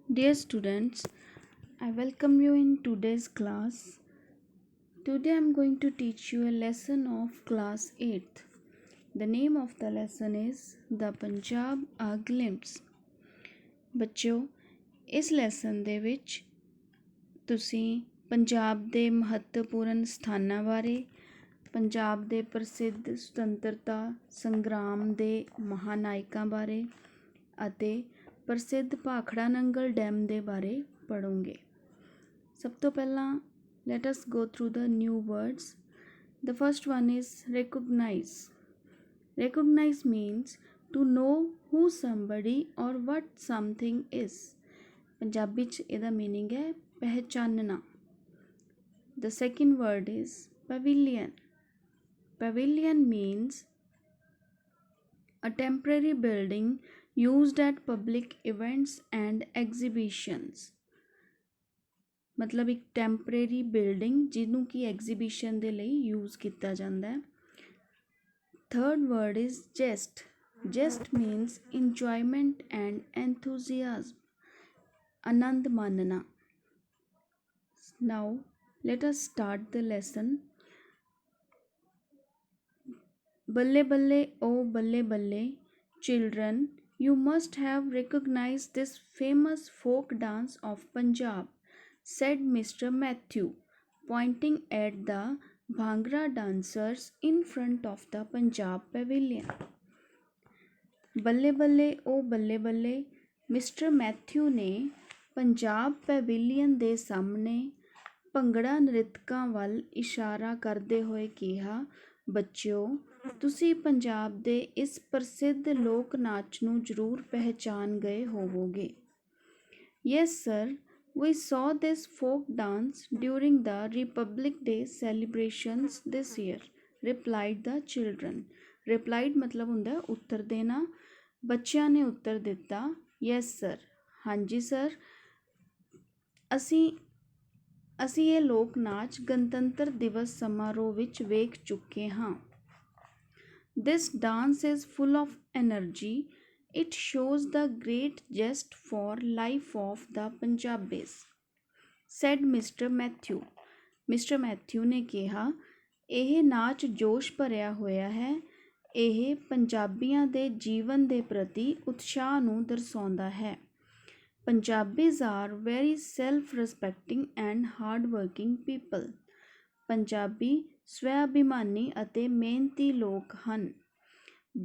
Dear students, I welcome you in today's class. Today I am going to teach you a lesson of class 8th. The name of the lesson is The Punjab A Glimpse. ਬੱਚਿਓ ਇਸ lesson ਦੇ ਵਿੱਚ ਤੁਸੀਂ ਪੰਜਾਬ ਦੇ ਮਹੱਤਵਪੂਰਨ ਸਥਾਨਾਂ ਬਾਰੇ, ਪੰਜਾਬ ਦੇ ਪ੍ਰਸਿੱਧ ਸੁਤੰਤਰਤਾ ਸੰਗਰਾਮ ਦੇ ਮਹਾਨਾਇਕਾਂ ਬਾਰੇ ਅਤੇ ਪ੍ਰਸਿੱਧ ਭਾਖੜਾ ਨੰਗਲ ਡੈਮ ਦੇ ਬਾਰੇ ਪੜ੍ਹੋਗੇ। ਸਭ ਤੋਂ ਪਹਿਲਾਂ let us go through the new words. The first one is recognize. Recognize means to know who somebody or what something is. Punjabi 'ਚ ਇਹਦਾ ਮੀਨਿੰਗ ਹੈ ਪਹਿਚਾਨਣਾ। The second word is pavilion. Pavilion means a temporary building used at public events and exhibitions. ਮਤਲਬ ਇੱਕ temporary building ਜਿਹਨੂੰ ਕਿ exhibition ਦੇ ਲਈ use ਕੀਤਾ ਜਾਂਦਾ ਹੈ। Third word is zest. Zest means enjoyment and enthusiasm, ਆਨੰਦ ਮਾਣਨਾ। Now let us start the lesson. ਬੱਲੇ ਬੱਲੇ ਓ ਬੱਲੇ ਬੱਲੇ children, you must have recognized this famous folk dance of Punjab, said Mr. Matthew, pointing at the Bhangra dancers in front of the Punjab pavilion. ਬੱਲੇ ਬੱਲੇ ਓ ਬੱਲੇ ਬੱਲੇ mister Matthew ਨੇ ਪੰਜਾਬ ਪੈਵਿਲੀਅਨ ਦੇ ਸਾਹਮਣੇ ਭੰਗੜਾ ਨ੍ਰਿਤਕਾਂ ਵੱਲ ਇਸ਼ਾਰਾ ਕਰਦੇ ਹੋਏ ਕਿਹਾ, ਬੱਚਿਓ ਤੁਸੀਂ ਪੰਜਾਬ ਦੇ ਇਸ ਪ੍ਰਸਿੱਧ ਲੋਕ ਨਾਚ ਨੂੰ ਜ਼ਰੂਰ ਪਹਿਚਾਨ ਗਏ ਹੋਵੋਗੇ। Yes sir, we saw this folk dance during the Republic Day celebrations this year, replied the children. Replied ਮਤਲਬ ਹੁੰਦਾ ਉੱਤਰ ਦੇਣਾ। ਬੱਚਿਆਂ ਨੇ ਉੱਤਰ ਦਿੱਤਾ, ਯੈਸ ਸਰ, ਹਾਂਜੀ ਸਰ, ਅਸੀਂ ਇਹ ਲੋਕ ਨਾਚ ਗਣਤੰਤਰ ਦਿਵਸ ਸਮਾਰੋਹ ਵਿੱਚ ਵੇਖ ਚੁੱਕੇ ਹਾਂ। This dance is full of energy. It shows the great zest for life of the Punjabis, said Mr. Matthew. Mr. Matthew ਨੇ ਕਿਹਾ, ਇਹ ਨਾਚ ਜੋਸ਼ ਭਰਿਆ ਹੋਇਆ ਹੈ। ਇਹ ਪੰਜਾਬੀਆਂ ਦੇ ਜੀਵਨ ਦੇ ਪ੍ਰਤੀ ਉਤਸ਼ਾਹ ਨੂੰ ਦਰਸਾਉਂਦਾ ਹੈ। Punjabis are very self-respecting and hard-working people. Punjabi ਸਵੈ-ਅਭਿਮਾਨੀ ਅਤੇ ਮਿਹਨਤੀ ਲੋਕ ਹਨ।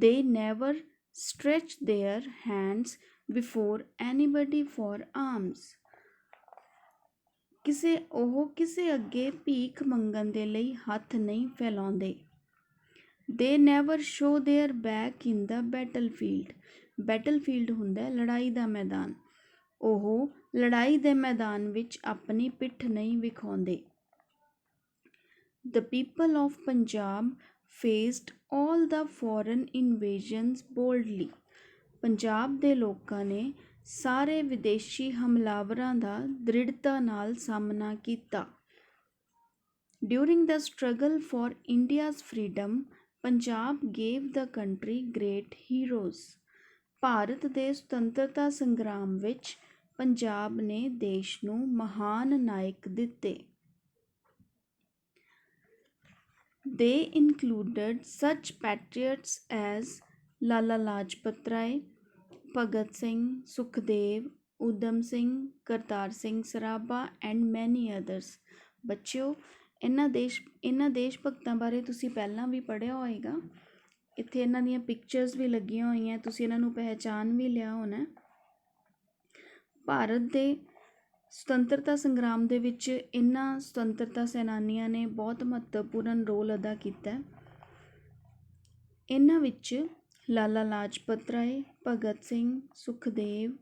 They never stretch their hands before anybody for alms. ਉਹ ਕਿਸੇ ਅੱਗੇ ਭੀਖ ਮੰਗਣ ਦੇ ਲਈ ਹੱਥ ਨਹੀਂ ਫੈਲਾਉਂਦੇ। They never show their back in the battlefield. Battlefield ਹੁੰਦਾ ਹੈ ਲੜਾਈ ਦਾ ਮੈਦਾਨ। ਉਹ ਲੜਾਈ ਦੇ ਮੈਦਾਨ ਵਿੱਚ ਆਪਣੀ ਪਿੱਠ ਨਹੀਂ ਵਿਖਾਉਂਦੇ। The people of Punjab faced all the foreign invasions boldly. Punjab ਦੇ ਲੋਕਾਂ ਨੇ ਸਾਰੇ ਵਿਦੇਸ਼ੀ ਹਮਲਾਵਰਾਂ ਦਾ ਦ੍ਰਿੜਤਾ ਨਾਲ ਸਾਹਮਣਾ ਕੀਤਾ। During the struggle for India's freedom, Punjab gave the country great heroes. Bharat ਦੇ ਸੁਤੰਤਰਤਾ ਸੰਗਰਾਮ ਵਿੱਚ ਪੰਜਾਬ ਨੇ ਦੇਸ਼ ਨੂੰ ਮਹਾਨ ਨਾਇਕ ਦਿੱਤੇ। They included such patriots as Lala Lajpat Rai, Bhagat Singh, Sukhdev, Udham Singh, Kartar Singh Sarafa and many others. ਬੱਚਿਓ ਇਹਨਾਂ ਦੇਸ਼ ਭਗਤਾਂ ਬਾਰੇ ਤੁਸੀਂ ਪਹਿਲਾਂ ਵੀ ਪੜ੍ਹਿਆ ਹੋਏਗਾ। ਇੱਥੇ ਇਹਨਾਂ ਦੀਆਂ ਪਿਕਚਰਸ ਵੀ ਲੱਗੀਆਂ ਹੋਈਆਂ, ਤੁਸੀਂ ਇਹਨਾਂ ਨੂੰ ਪਹਿਚਾਨ ਵੀ ਲਿਆ ਹੋਣਾ। ਭਾਰਤ ਦੇ ਸੁਤੰਤਰਤਾ ਸੰਗਰਾਮ ਦੇ ਵਿੱਚ ਇਹਨਾਂ ਸੁਤੰਤਰਤਾ ਸੈਨਾਨੀਆਂ ਨੇ ਬਹੁਤ ਮਹੱਤਵਪੂਰਨ ਰੋਲ ਅਦਾ ਕੀਤਾ। ਇਹਨਾਂ ਵਿੱਚ ਲਾਲਾ ਲਾਜਪਤ ਰਾਏ, ਭਗਤ ਸਿੰਘ, ਸੁਖਦੇਵ,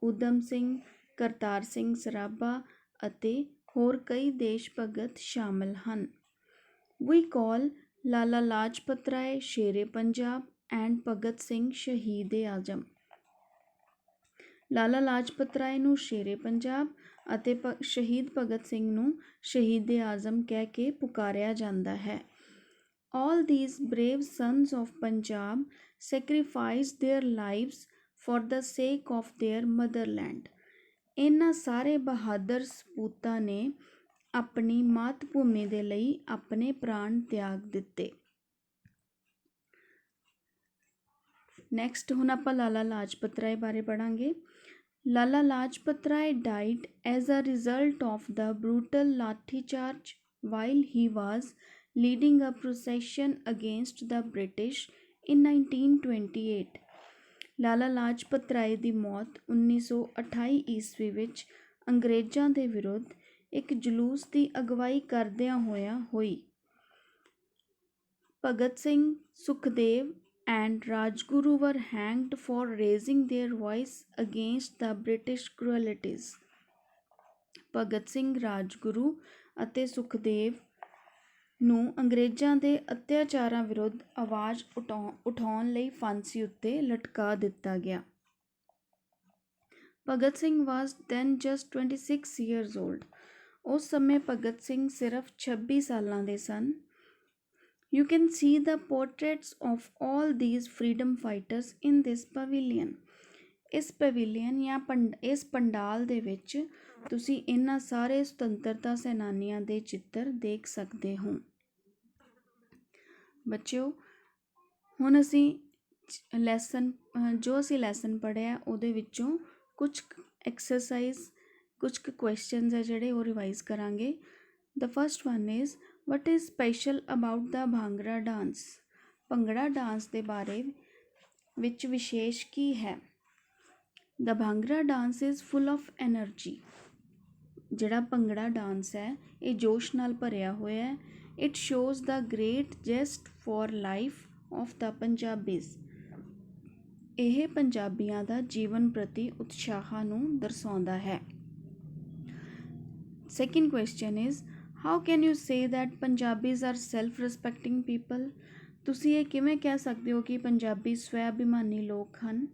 ਊਧਮ ਸਿੰਘ, ਕਰਤਾਰ ਸਿੰਘ ਸਰਾਭਾ ਅਤੇ ਹੋਰ ਕਈ ਦੇਸ਼ ਭਗਤ ਸ਼ਾਮਲ ਹਨ। We call Lala Lajpat Rai Shere Punjab and Bhagat Singh Shaheed Azam. ਲਾਲਾ ਲਾਜਪਤ ਰਾਏ ਨੂੰ ਸ਼ੇਰੇ ਪੰਜਾਬ ਅਤੇ ਸ਼ਹੀਦ ਭਗਤ ਸਿੰਘ ਨੂੰ ਸ਼ਹੀਦ ਆਜ਼ਮ ਕਹਿ ਕੇ ਪੁਕਾਰਿਆ ਜਾਂਦਾ ਹੈ। All these brave sons of Punjab sacrificed their lives for the sake of their motherland. ਇਹਨਾਂ ਸਾਰੇ ਬਹਾਦਰ ਸਪੂਤਾਂ ਨੇ ਆਪਣੀ ਮਾਤ ਭੂਮੀ ਦੇ ਲਈ ਆਪਣੇ ਪ੍ਰਾਣ ਤਿਆਗ ਦਿੱਤੇ। ਨੈਕਸਟ ਹੁਣ ਆਪਾਂ ਲਾਲਾ ਲਾਜਪਤ ਰਾਏ ਬਾਰੇ ਪੜ੍ਹਾਂਗੇ। ਲਾਲਾ ਲਾਜਪਤ ਰਾਏ died as a result of the brutal lathicharge while he was leading a procession against the British in 1928। ਲਾਲਾ ਲਾਜਪਤ ਰਾਏ ਦੀ ਮੌਤ 1928 ਈਸਵੀ ਵਿੱਚ ਅੰਗਰੇਜ਼ਾਂ ਦੇ ਵਿਰੁੱਧ ਇੱਕ ਜਲੂਸ ਦੀ ਅਗਵਾਈ ਕਰਦਿਆਂ ਹੋਇਆਂ ਹੋਈ। Bhagat Singh, Sukhdev and Rajguru were hanged for raising their voice against the British cruelties। Bhagat Singh, Rajguru ਅਤੇ ਸੁਖਦੇਵ ਨੂੰ ਅੰਗਰੇਜ਼ਾਂ ਦੇ ਅਤਿਆਚਾਰਾਂ ਵਿਰੁੱਧ ਆਵਾਜ਼ ਉਠਾਉਣ ਲਈ ਫਾਂਸੀ ਉੱਤੇ ਲਟਕਾ ਦਿੱਤਾ ਗਿਆ। Bhagat Singh was then just 26 years old। ਉਸ ਸਮੇਂ ਭਗਤ ਸਿੰਘ ਸਿਰਫ 26 ਸਾਲਾਂ ਦੇ ਸਨ। You can see the portraits of all these freedom fighters in this pavilion। ਇਸ ਪਵੇਲੀਅਨ ਜਾਂ ਇਸ ਪੰਡਾਲ ਦੇ ਵਿੱਚ ਤੁਸੀਂ ਇਹਨਾਂ ਸਾਰੇ ਸੁਤੰਤਰਤਾ ਸੈਨਾਨੀਆਂ ਦੇ ਚਿੱਤਰ ਦੇਖ ਸਕਦੇ ਹੋ। ਬੱਚਿਓ, ਹੁਣ ਅਸੀਂ ਜੋ ਅਸੀਂ ਲੈਸਨ ਪੜ੍ਹਿਆ ਉਹਦੇ ਵਿੱਚੋਂ ਕੁਝ ਐਕਸਰਸਾਈਜ਼, ਕੁਝ ਕੁਐਸਚਨਸ ਹੈ ਜਿਹੜੇ ਉਹ ਰਿਵਾਈਜ਼ ਕਰਾਂਗੇ। The first one is what is special about the bhangra dance. Bhangra dance ਦੇ ਬਾਰੇ ਵਿੱਚ ਵਿਸ਼ੇਸ਼ ਕੀ ਹੈ। The bhangra dance is full of energy. ਜਿਹੜਾ ਭੰਗੜਾ ਡਾਂਸ ਹੈ ਇਹ ਜੋਸ਼ ਨਾਲ ਭਰਿਆ ਹੋਇਆ ਹੈ। It shows the great zest for life of the Punjabis. ਇਹ ਪੰਜਾਬੀਆਂ ਦਾ ਜੀਵਨ ਪ੍ਰਤੀ ਉਤਸ਼ਾਹ ਨੂੰ ਦਰਸਾਉਂਦਾ ਹੈ। Second question is how can you say that Punjabis are self respecting people. ਤੁਸੀਂ ਇਹ ਕਿਵੇਂ ਕਹਿ ਸਕਦੇ ਹੋ ਕਿ ਪੰਜਾਬੀ ਸਵੈ ਅਭਿਮਾਨੀ ਲੋਕ ਹਨ।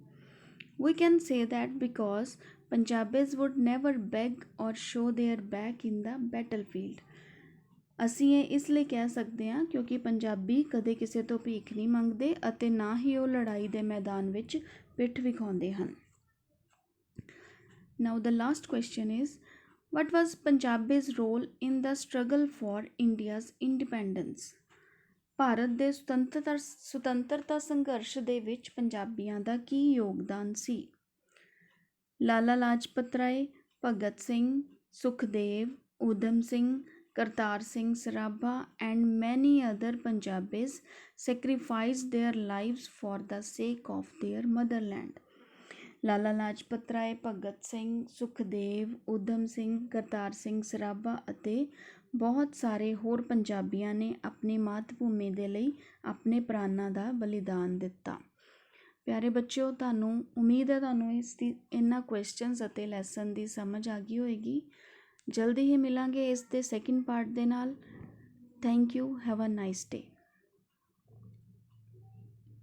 We can say that because Punjabis would never beg or show their back in the battlefield। ਅਸੀਂ ਇਹ ਇਸ ਲਈ ਕਹਿ ਸਕਦੇ ਹਾਂ ਕਿਉਂਕਿ ਪੰਜਾਬੀ ਕਦੇ ਕਿਸੇ ਤੋਂ ਭੀਖ ਨਹੀਂ ਮੰਗਦੇ ਅਤੇ ਨਾ ਹੀ ਉਹ ਲੜਾਈ ਦੇ ਮੈਦਾਨ ਵਿੱਚ ਪਿੱਠ ਵਿਖਾਉਂਦੇ ਹਨ। Now the last question is what was Punjabi's role in the struggle for India's independence। Bharat ਦੇ ਸੁਤੰਤਰਤਾ ਸੰਘਰਸ਼ ਦੇ ਵਿੱਚ ਪੰਜਾਬੀਆਂ ਦਾ ਕੀ ਯੋਗਦਾਨ ਸੀ। ਲਾਲਾ ਲਾਜਪਤ ਰਾਏ, Bhagat Singh, Sukhdev, Udham Singh, Kartar Singh Sarabha and many other Punjabis sacrificed their lives for the sake of their motherland। ਲਾਲਾ ਲਾਜਪਤ ਰਾਏ, ਭਗਤ ਸਿੰਘ, ਸੁਖਦੇਵ, ਊਧਮ ਸਿੰਘ, ਕਰਤਾਰ ਸਿੰਘ ਸਰਾਭਾ ਅਤੇ ਬਹੁਤ ਸਾਰੇ ਹੋਰ ਪੰਜਾਬੀਆਂ ਨੇ ਆਪਣੀ ਮਾਤ ਭੂਮੀ ਦੇ ਲਈ ਆਪਣੇ ਪ੍ਰਾਣਾਂ ਦਾ ਬਲੀਦਾਨ ਦਿੱਤਾ। ਪਿਆਰੇ ਬੱਚਿਓ, ਤੁਹਾਨੂੰ ਉਮੀਦ ਹੈ ਤੁਹਾਨੂੰ ਇਹਨਾਂ ਕੁਐਸਚਨਸ ਅਤੇ ਲੈਸਨ ਦੀ ਸਮਝ ਆ ਗਈ ਹੋਏਗੀ। ਜਲਦੀ ਹੀ ਮਿਲਾਂਗੇ ਇਸ ਦੇ ਸੈਕਿੰਡ ਪਾਰਟ ਦੇ ਨਾਲ। Thank you. Have a nice day.